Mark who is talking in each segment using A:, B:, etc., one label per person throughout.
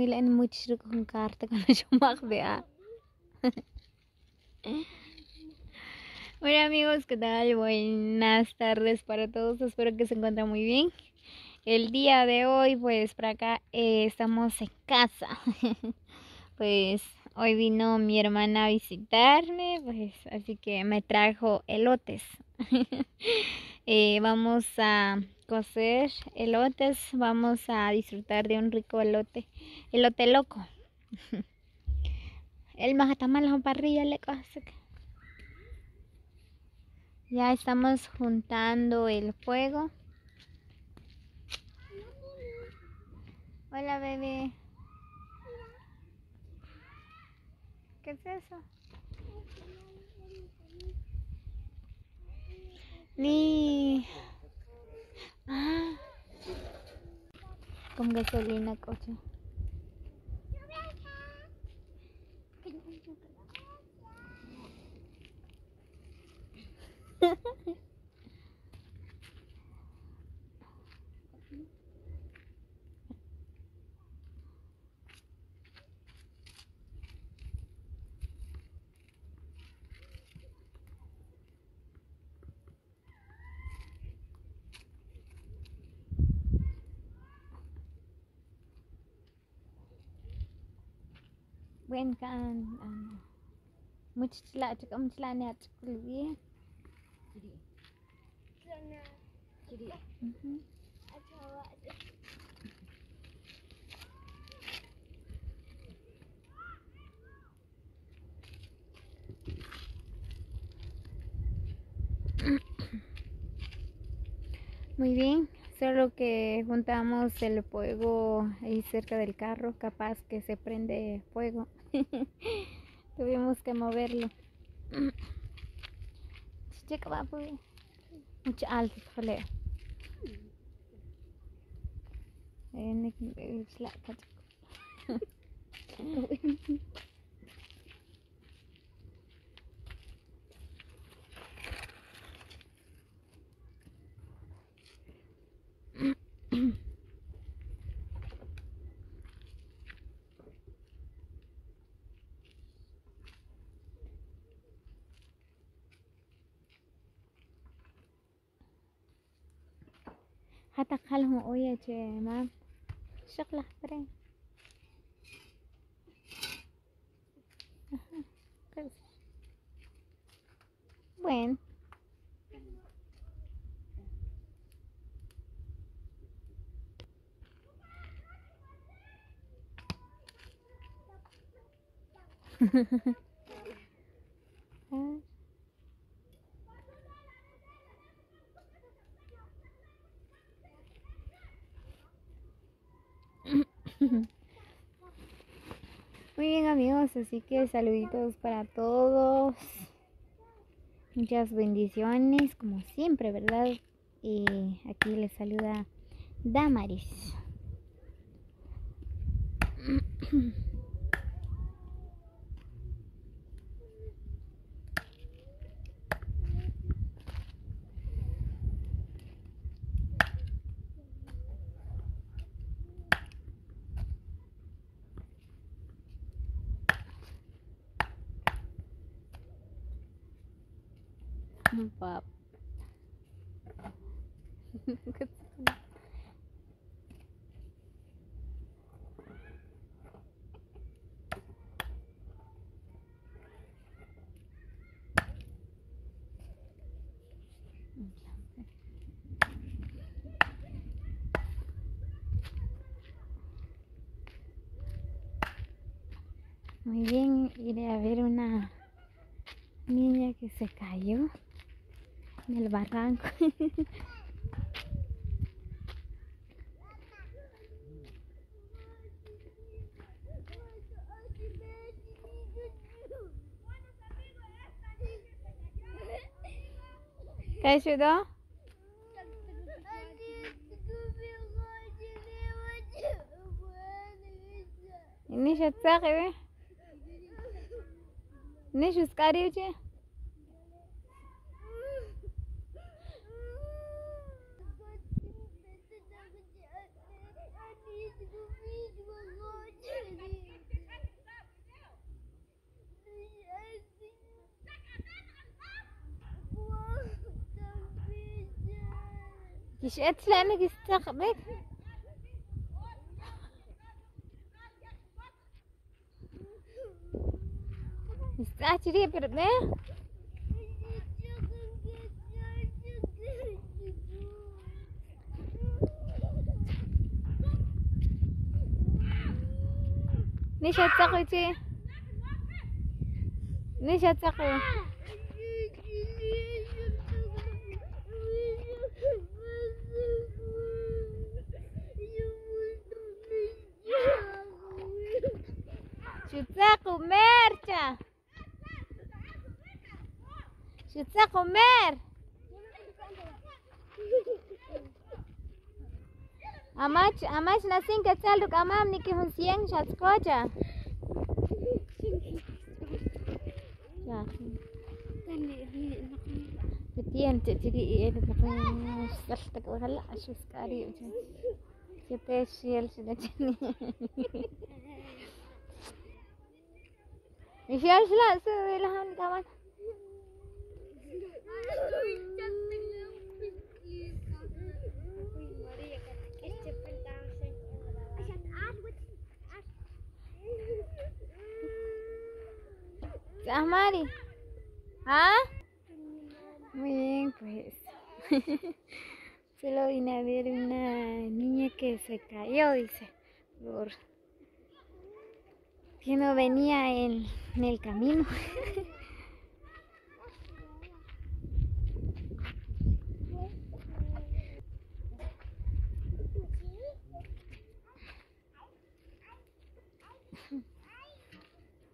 A: en mucho con carta con yo vea. Hola amigos, ¿qué tal? Buenas tardes para todos, espero que se encuentren muy bien. El día de hoy, pues por acá estamos en casa. Pues hoy vino mi hermana a visitarme, pues así que me trajo elotes. Vamos a cocer elotes, vamos a disfrutar de un rico elote loco. El majatamal la parrilla le coce. Ya estamos juntando el fuego. Hola bebé. ¿Qué es eso? Ni. Ah, con gasolina, coche. Buen kan much chila chakam chila ne atkulwi. Muy bien, solo que juntamos el fuego ahí cerca del carro, capaz que se prende fuego. Tuvimos que moverlo. Mucho alto, joder. Hata kalmo oye che mam. Shakla pre. Bueno. Muy bien amigos, así que saluditos para todos. Muchas bendiciones, como siempre, ¿verdad? Y aquí les saluda Damaris. Pap. Muy bien, iré a ver una niña que se cayó en el barranco. ¿Te ayudó? Nish tsaqe Nish skariuche. كشات لأنك استقبل استعجلي بربنا ليش هتسقطي ليش هتسقطي شو تساقو ميرتا شو تساقو مير Amach nasin katsalduk amam niki hun sieng shatskocha. Ya. Betien tiri ini nakoi saltak wala ashu skari uja. Special sudah sini. Special sudah selahan kawan. Mari. ¿Ah? Muy bien, pues. Solo vine a ver una niña que se cayó, dice, que no venía en el camino.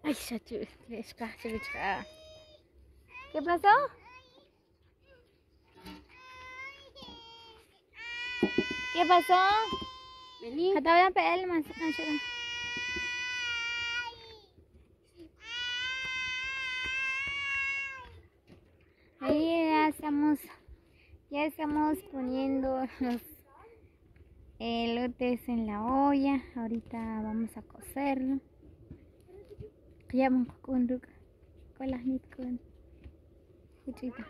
A: Ay, chachu, ¿qué pasó? ¿Qué pasó? Vení. Hasta ahora el más ahí ya estamos poniendo los elotes en la olla. Ahorita vamos a cocerlo. Ya vamos con las nit con cuchita.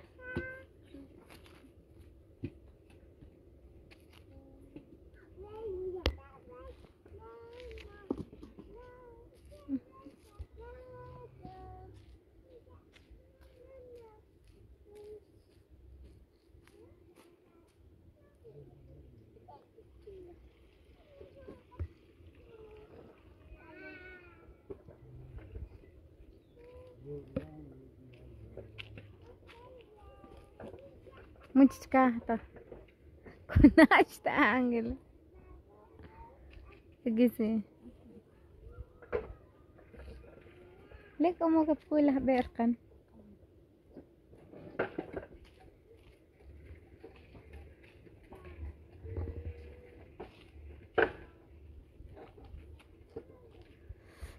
A: Muchas cajas. Con esta ángel. ¿Qué sé? Le como que puedes ver can.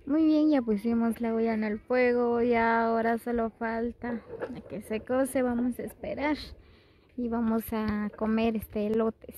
A: Muy bien, ya pusimos la olla en el fuego, ya ahora solo falta que se cose, vamos a esperar y vamos a comer elotes.